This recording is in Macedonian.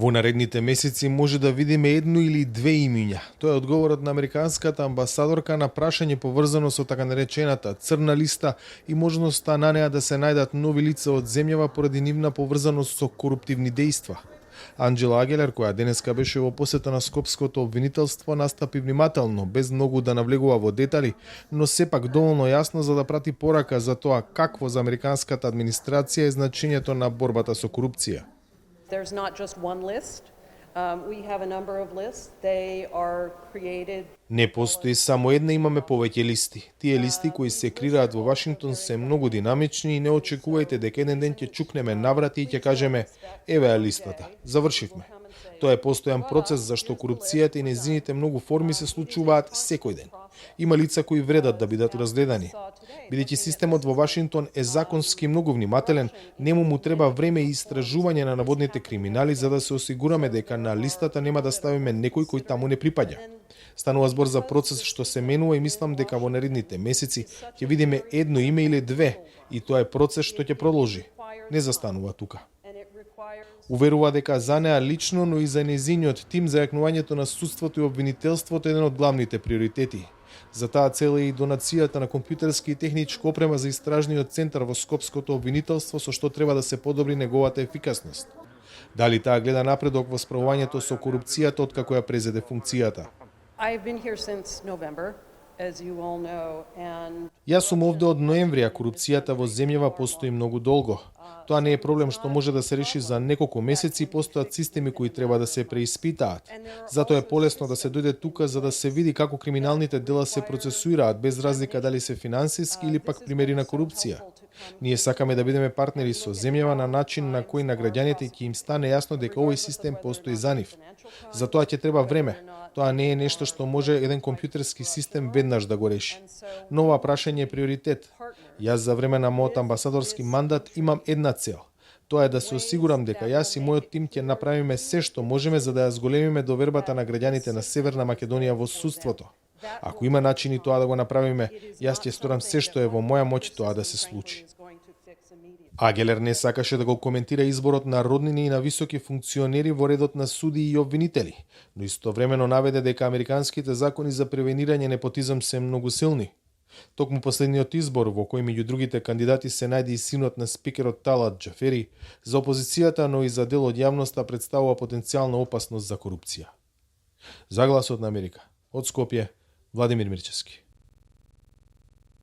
Во наредните месеци може да видиме едно или две имиња. Тоа е одговорот на американската амбасадорка на прашање поврзано со така наречената црна листа и можноста на неа да се најдат нови лица од земјава поради нивна поврзаност со коруптивни дејства. Анџела Агелер, која денеска беше во посета на Скопското обвинителство, настапи внимателно, без многу да навлегува во детали, но сепак доволно јасно за да прати порака за тоа какво за американската администрација е значењето на борбата со корупција. There's not just one list. We have a number of lists. They are created. Не постои само една, имаме повеќе листи. Тие листи кои се креираат во Вашингтон се многу динамични и не очекувајте дека еден ден ќе чукнеме наврати и ќе кажеме еве е листата. Завршивме. Тоа е постојан процес зашто корупцијата и нејзините многу форми се случуваат секој ден. Има лица кои вредат да бидат разгледани. Бидејќи системот во Вашингтон е законски многу внимателен, нему му треба време и истражување на наводните криминали за да се осигураме дека на листата нема да ставиме некој кој таму не припаѓа. Станува збор за процес што се менува и мислам дека во наредните месеци ќе видиме едно име или две и тоа е процес што ќе продолжи. Не застанува тука. Уверува дека за неа лично, но и за нејзиниот тим за јакнувањето на судството и обвинителството е еден од главните приоритети. За таа цел е и донацијата на компјутерски и техничка опрема за истражниот центар во Скопското обвинителство со што треба да се подобри неговата ефикасност. Дали таа гледа напредок во справувањето со корупцијата откако ја презеде функцијата? I've been here since November, as you all know, and Јас сум овде од ноември, а корупцијата во земјава постои многу долго. Тоа не е проблем што може да се реши за неколку месеци, постојат системи кои треба да се преиспитаат. Затоа е полесно да се дојде тука за да се види како криминалните дела се процесуираат без разлика дали се финансиски или пак примери на корупција. Ние сакаме да бидеме партнери со земјава на начин на кој на граѓаните ќе им стане јасно дека овој систем постои за нив. За тоа ќе треба време. Тоа не е нешто што може еден компјутерски систем веднаш да го реши. Но ова прашање е приоритет. Јас за време на мојот амбасадорски мандат имам една цел. Тоа е да се осигурам дека јас и мојот тим ќе направиме се што можеме за да ја зголемиме довербата на граѓаните на Северна Македонија во судството. Ако има начини тоа да го направиме, јас ќе сторам се што е во моја моќ тоа да се случи. Агелер не сакаше да го коментира изборот на роднини и на високи функционери во редот на судии и обвинители, но истовремено наведе дека американските закони за превенирање непотизам се многу силни. Токму последниот избор, во кој меѓу другите кандидати се најде и синот на спикерот Талат Џафери, за опозицијата, но и за дел од јавноста представува потенцијална опасност за корупција. За Гласот на Америка, од Скопје, Владимир Мирчевски.